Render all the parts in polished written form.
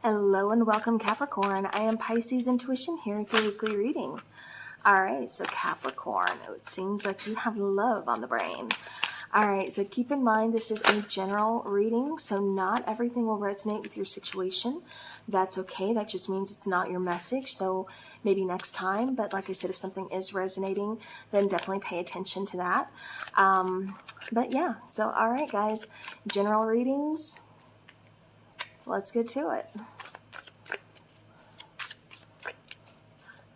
Hello and welcome, Capricorn. I am Pisces Intuition here with your weekly reading. Alright, so Capricorn, it seems like you have love on the brain. Alright, so keep in mind this is a general reading, so not everything will resonate with your situation. That's okay. That just means it's not your message, so maybe next time. But like I said, if something is resonating, then definitely pay attention to that. But yeah, so alright guys, general readings. Let's get to it.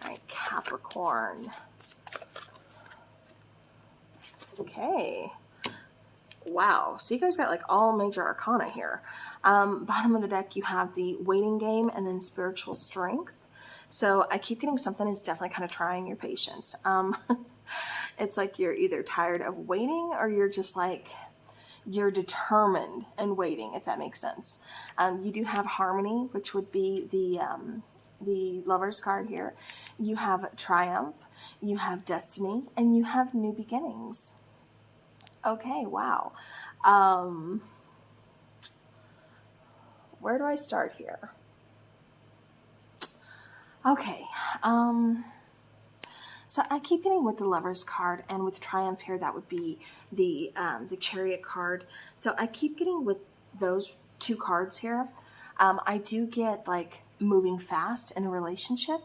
Alright, Capricorn. Okay. Wow. So you guys got like all major arcana here. Bottom of the deck, you have the waiting game and then spiritual strength. So I keep getting something is definitely kind of trying your patience. It's like you're either tired of waiting or you're just like, you're determined and waiting, if that makes sense. You do have harmony, which would be the Lover's card here. You have triumph, you have destiny, and you have new beginnings. Okay, wow. Where do I start here? Okay, so I keep getting with the Lover's card, and with Triumph here, that would be the Chariot card. So I keep getting with those two cards here. I do get like moving fast in a relationship,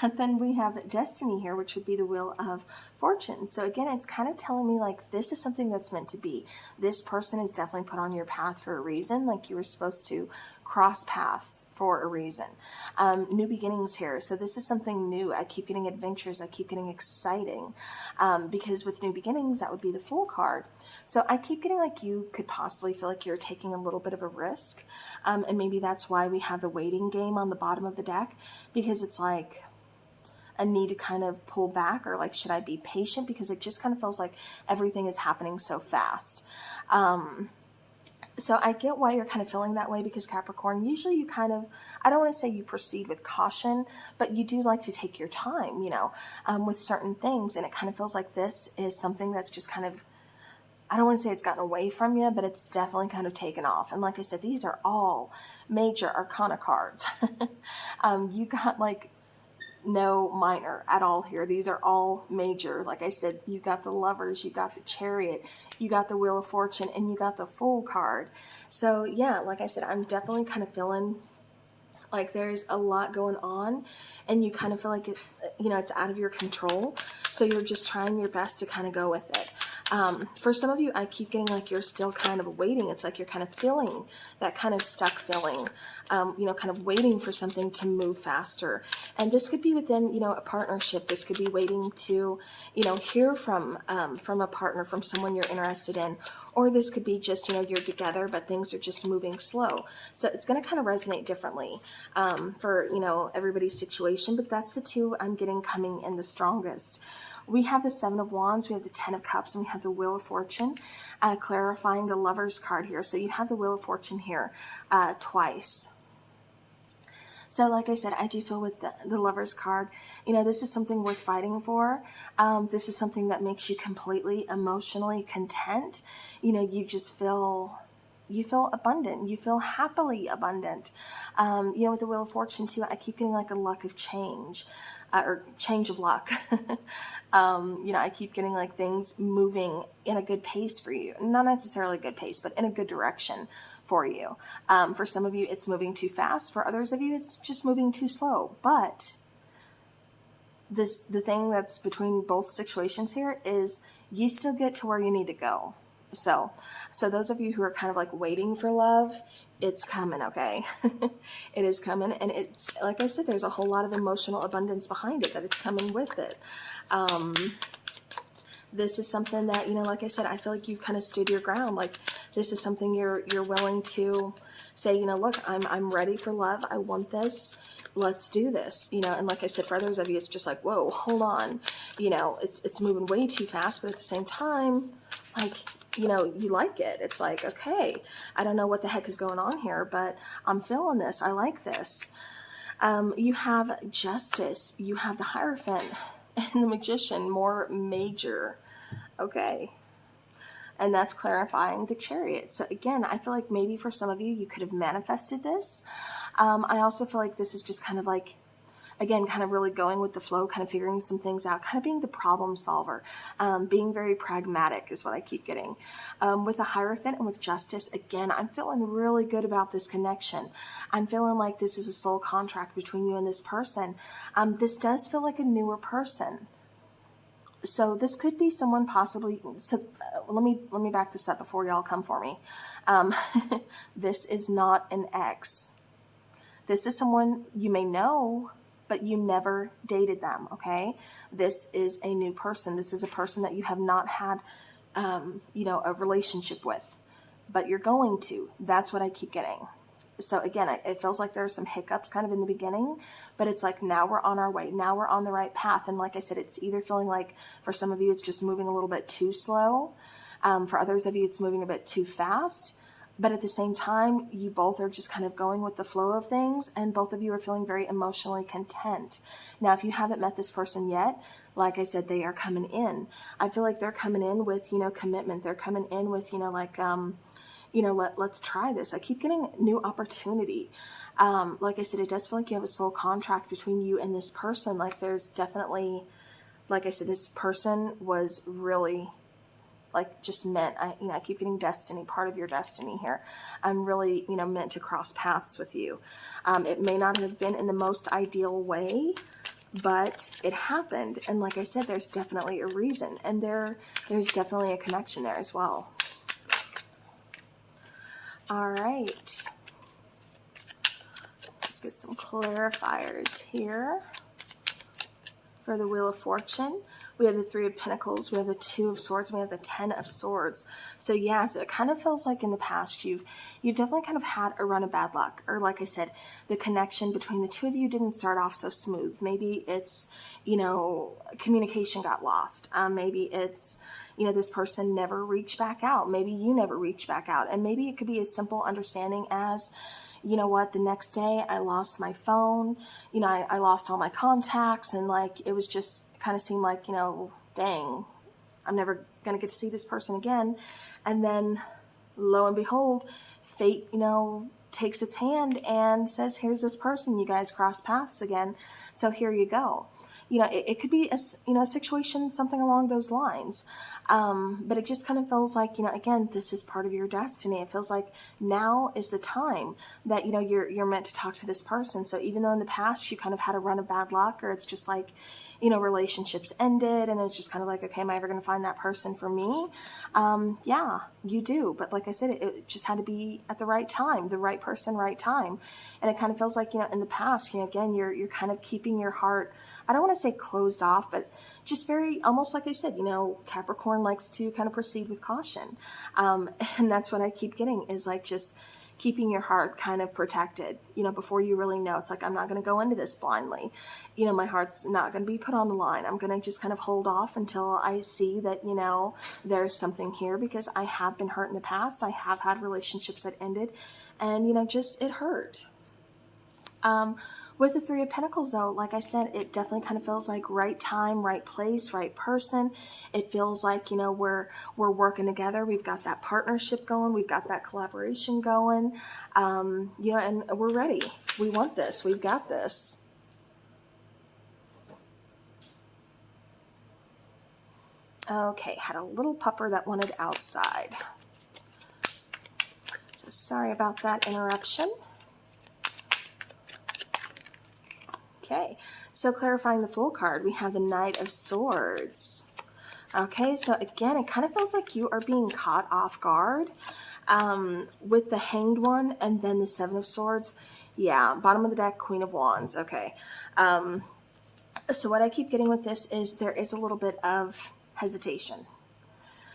but then we have Destiny here, which would be the Wheel of Fortune. So again, it's kind of telling me like this is something that's meant to be. This person is definitely put on your path for a reason, like you were supposed to cross paths for a reason. New beginnings here. So this is something new. I keep getting adventures. I keep getting exciting, because with new beginnings, that would be the Fool card. So I keep getting like you could possibly feel like you're taking a little bit of a risk. And maybe that's why we have the waiting game on the bottom of the deck, because it's like a need to kind of pull back, or like, should I be patient? Because it just kind of feels like everything is happening so fast. So I get why you're kind of feeling that way, because Capricorn, usually you kind of, I don't want to say you proceed with caution, but you do like to take your time, you know, with certain things. And it kind of feels like this is something that's just kind of, I don't want to say it's gotten away from you, but it's definitely kind of taken off. And like I said, these are all major arcana cards. You got like no minor at all here. These are all major. Like I said, you got the Lovers, you got the Chariot, you got the Wheel of Fortune, and you got the Fool card. So yeah, like I said, I'm definitely kind of feeling like there's a lot going on, and you kind of feel like it, you know, it's out of your control. So you're just trying your best to kind of go with it. For some of you, I keep getting like you're still kind of waiting. It's like you're kind of feeling that kind of stuck feeling, you know, kind of waiting for something to move faster. And this could be within, you know, a partnership. This could be waiting to, you know, hear from a partner, from someone you're interested in. Or this could be just, you know, you're together, but things are just moving slow. So it's going to kind of resonate differently for, you know, everybody's situation. But that's the two I'm getting coming in the strongest. We have the Seven of Wands, we have the Ten of Cups, and we have the Wheel of Fortune, clarifying the Lover's card here. So you have the Wheel of Fortune here twice. So like I said, I do feel with the Lover's card, you know, this is something worth fighting for. This is something that makes you completely emotionally content. You know, you just feel... you feel abundant. You feel happily abundant. You know, with the Wheel of Fortune too, I keep getting like a luck of change, or change of luck. You know, I keep getting like things moving in a good pace for you. Not necessarily a good pace, but in a good direction for you. For some of you, it's moving too fast. For others of you, it's just moving too slow. But the thing that's between both situations here is you still get to where you need to go. So those of you who are kind of like waiting for love, it's coming, okay? It is coming, and it's, like I said, there's a whole lot of emotional abundance behind it, that it's coming with it. This is something that, you know, like I said, I feel like you've kind of stood your ground. Like this is something you're willing to say, you know, look, I'm ready for love. I want this. Let's do this, you know. And like I said, for others of you, it's just like, whoa, hold on, you know, it's moving way too fast, but at the same time, like, you know, you like it. It's like, okay, I don't know what the heck is going on here, but I'm feeling this. I like this. You have Justice, you have the Hierophant, and the Magician, more major. Okay. and that's clarifying the Chariot. So again, I feel like maybe for some of you, you could have manifested this. I also feel like this is just kind of like, again, kind of really going with the flow, kind of figuring some things out, kind of being the problem solver, being very pragmatic is what I keep getting. With the Hierophant and with Justice, again, I'm feeling really good about this connection. I'm feeling like this is a soul contract between you and this person. This does feel like a newer person. So this could be someone possibly, so let me back this up before y'all come for me. This is not an ex. This is someone you may know, but you never dated them, okay? This is a new person. This is a person that you have not had, a relationship with, but you're going to. That's what I keep getting. So again, it feels like there's some hiccups kind of in the beginning, but it's like now we're on our way. Now we're on the right path. And like I said, it's either feeling like for some of you, it's just moving a little bit too slow. For others of you, it's moving a bit too fast. But at the same time, you both are just kind of going with the flow of things, and both of you are feeling very emotionally content. Now, if you haven't met this person yet, like I said, they are coming in. I feel like they're coming in with, commitment. They're coming in with, let's try this. I keep getting new opportunity. Like I said, it does feel like you have a soul contract between you and this person. Like there's definitely, like I said, this person was really like just meant, I keep getting destiny, part of your destiny here. I'm really, meant to cross paths with you. It may not have been in the most ideal way, but it happened. And like I said, there's definitely a reason, and there's definitely a connection there as well. All right. Let's get some clarifiers here. For the Wheel of Fortune, we have the Three of Pentacles, we have the Two of Swords, and we have the Ten of Swords. So yeah, so it kind of feels like in the past you've definitely kind of had a run of bad luck, or like I said, the connection between the two of you didn't start off so smooth. Maybe it's, communication got lost. Maybe it's, this person never reached back out. Maybe you never reached back out, and maybe it could be as simple understanding as, you know what, the next day I lost my phone, I lost all my contacts, and like, it was just kind of seemed like, dang, I'm never going to get to see this person again. And then lo and behold, fate, takes its hand and says, here's this person, you guys cross paths again. So here you go. It could be a situation, something along those lines. But it just kind of feels like, again, this is part of your destiny. It feels like now is the time that, you're meant to talk to this person. So even though in the past you kind of had a run of bad luck, or it's just like, relationships ended and it's just kind of like, okay, am I ever going to find that person for me? Yeah, you do. But like I said, it just had to be at the right time, the right person, right time. And it kind of feels like, in the past, again, you're kind of keeping your heart, I don't want to say closed off, but just very, almost like I said, Capricorn likes to kind of proceed with caution. And that's what I keep getting is like just keeping your heart kind of protected, before you really know. It's like, I'm not going to go into this blindly. My heart's not going to be put on the line. I'm going to just kind of hold off until I see that, there's something here, because I have been hurt in the past. I have had relationships that ended, and, just it hurt. With the Three of Pentacles, though, like I said, it definitely kind of feels like right time, right place, right person. It feels like, we're working together. We've got that partnership going. We've got that collaboration going. And we're ready. We want this. We've got this. Okay, had a little pupper that wanted outside. So sorry about that interruption. Okay, so clarifying the Fool card, we have the Knight of Swords. Okay, so again, it kind of feels like you are being caught off guard with the Hanged One and then the Seven of Swords. Yeah, bottom of the deck, Queen of Wands. Okay, so what I keep getting with this is there is a little bit of hesitation.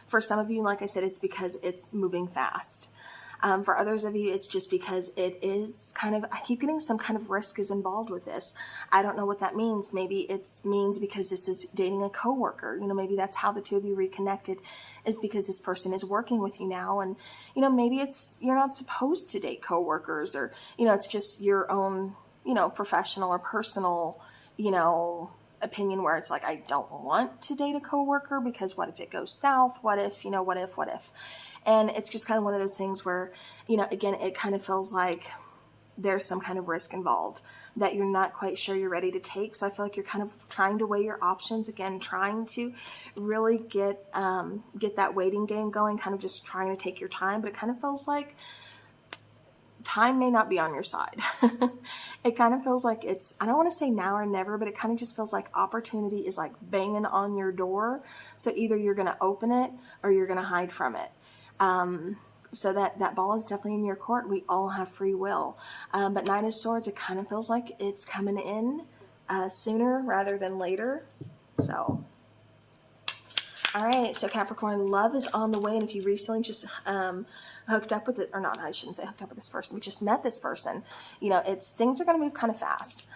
For some of you, like I said, it's because it's moving fast. For others of you, it's just because it is kind of, I keep getting some kind of risk is involved with this. I don't know what that means. Maybe it means because this is dating a coworker. Maybe that's how the two of you reconnected, is because this person is working with you now. And, maybe it's, you're not supposed to date coworkers, or, it's just your own, professional or personal, opinion where it's like, I don't want to date a coworker because what if it goes south? What if, what if? And it's just kind of one of those things where, again, it kind of feels like there's some kind of risk involved that you're not quite sure you're ready to take. So I feel like you're kind of trying to weigh your options, again, trying to really get that waiting game going, kind of just trying to take your time. But it kind of feels like time may not be on your side. It kind of feels like it's, I don't want to say now or never, but it kind of just feels like opportunity is like banging on your door. So either you're going to open it or you're going to hide from it. So that ball is definitely in your court. We all have free will. But Knight of Swords, it kind of feels like it's coming in sooner rather than later. So, all right. So Capricorn, love is on the way. And if you recently just hooked up with it, or not, I shouldn't say hooked up with this person, we just met this person, things are going to move kind of fast.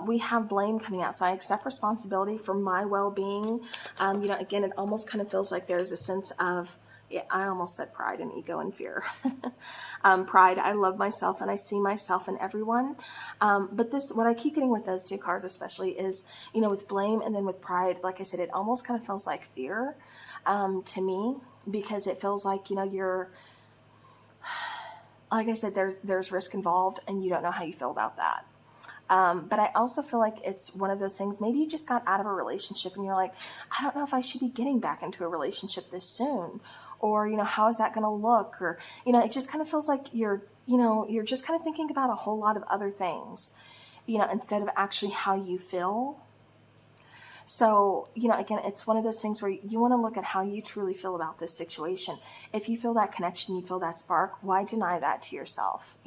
We have blame coming out. So I accept responsibility for my well-being. Again, it almost kind of feels like there's a sense of, yeah, I almost said pride and ego and fear. Pride, I love myself and I see myself in everyone. But what I keep getting with those two cards especially is, with blame and then with pride, like I said, it almost kind of feels like fear to me, because it feels like, you're, like I said, there's risk involved and you don't know how you feel about that. But I also feel like it's one of those things, maybe you just got out of a relationship and you're like, I don't know if I should be getting back into a relationship this soon. Or, how is that going to look? Or, it just kind of feels like you're just kind of thinking about a whole lot of other things, instead of actually how you feel. So, again, it's one of those things where you want to look at how you truly feel about this situation. If you feel that connection, you feel that spark, why deny that to yourself?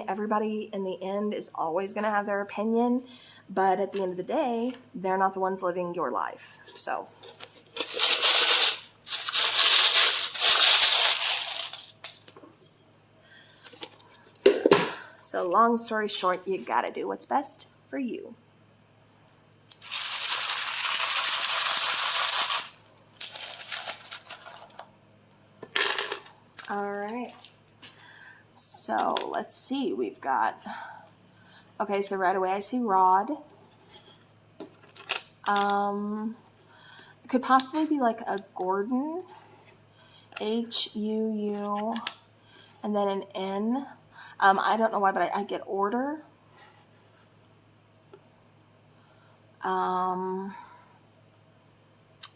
Everybody in the end is always going to have their opinion, but at the end of the day, they're not the ones living your life. So long story short, you got to do what's best for you. All right. So let's see, we've got, okay, so right away I see rod. It could possibly be like a Gordon, H-U-U, and then an N. I don't know why, but I get order.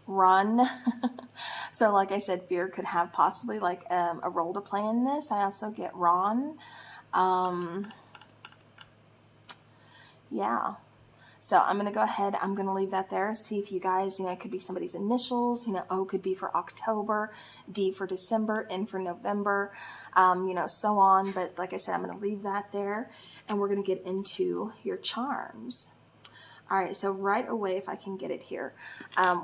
Run. So like I said, fear could have possibly like a role to play in this. I also get Ron. Yeah. So I'm going to go ahead. I'm going to leave that there. See if you guys, it could be somebody's initials. O could be for October, D for December, N for November, so on. But like I said, I'm going to leave that there. And we're going to get into your charms. All right, so right away, if I can get it here,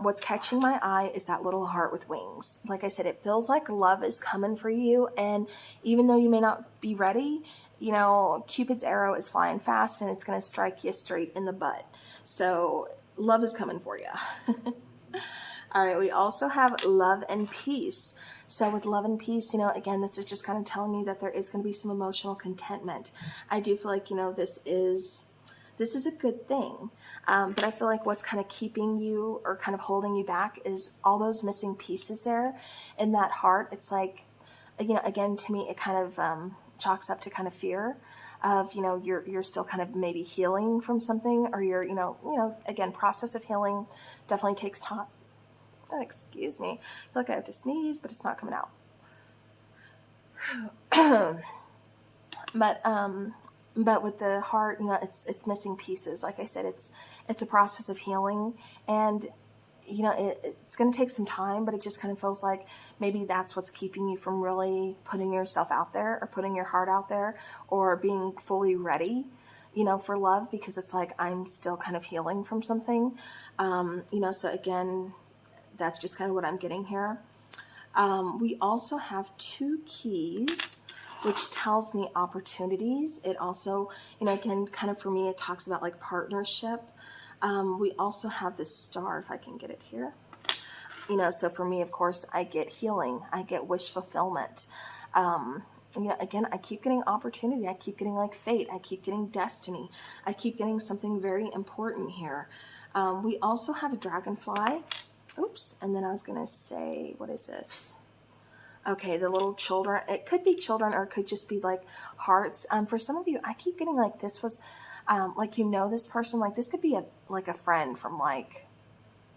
what's catching my eye is that little heart with wings. Like I said, it feels like love is coming for you. And even though you may not be ready, Cupid's arrow is flying fast and it's going to strike you straight in the butt. So love is coming for you. All right, we also have love and peace. So with love and peace, again, this is just kind of telling me that there is going to be some emotional contentment. I do feel like, this is a good thing. But I feel like what's kind of keeping you or kind of holding you back is all those missing pieces there in that heart. It's like, again, to me, it kind of chalks up to kind of fear of, you're still kind of maybe healing from something, or you're, again, process of healing definitely takes time. Oh, excuse me. I feel like I have to sneeze, but it's not coming out. But with the heart, it's missing pieces. Like I said, it's a process of healing, and it's going to take some time, but it just kind of feels like maybe that's what's keeping you from really putting yourself out there or putting your heart out there or being fully ready, for love, because it's like I'm still kind of healing from something, so again, that's just kind of what I'm getting here. We also have 2 keys, which tells me opportunities. It also, again, kind of for me, it talks about like partnership. We also have the star, if I can get it here. So for me, of course, I get healing. I get wish fulfillment. you know, again, I keep getting opportunity. I keep getting like fate. I keep getting destiny. I keep getting something very important here. We also have a dragonfly. Oops. And then I was going to say, what is this? Okay, the little children. It could be children or it could just be like hearts. For some of you, I keep getting like this was, like, you know, this person, like this could be like a friend from like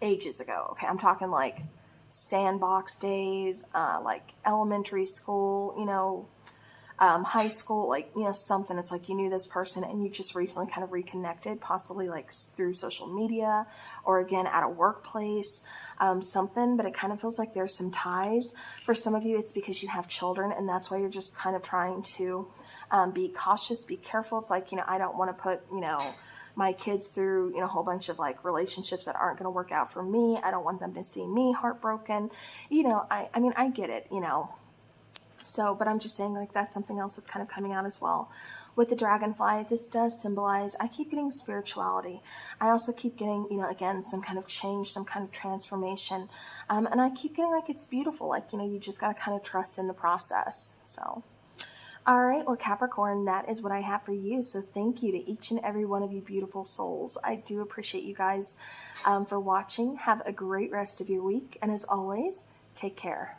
ages ago. Okay, I'm talking like sandbox days, like elementary school, you know, high school, like, you know, something. It's like you knew this person and you just recently kind of reconnected, possibly like through social media or again at a workplace, something. But it kind of feels like there's some ties. For some of you, it's because you have children and that's why you're just kind of trying to be cautious, be careful. It's like, you know, I don't want to put, you know, my kids through, you know, a whole bunch of like relationships that aren't going to work out for me. I don't want them to see me heartbroken. You know, I mean, I get it, you know. So, but I'm just saying, like, that's something else that's kind of coming out as well. With the dragonfly, this does symbolize, I keep getting spirituality. I also keep getting, you know, again, some kind of change, some kind of transformation. And I keep getting, like, it's beautiful. Like, you know, you just got to kind of trust in the process. So, all right, well, Capricorn, that is what I have for you. So thank you to each and every one of you beautiful souls. I do appreciate you guys for watching. Have a great rest of your week. And as always, take care.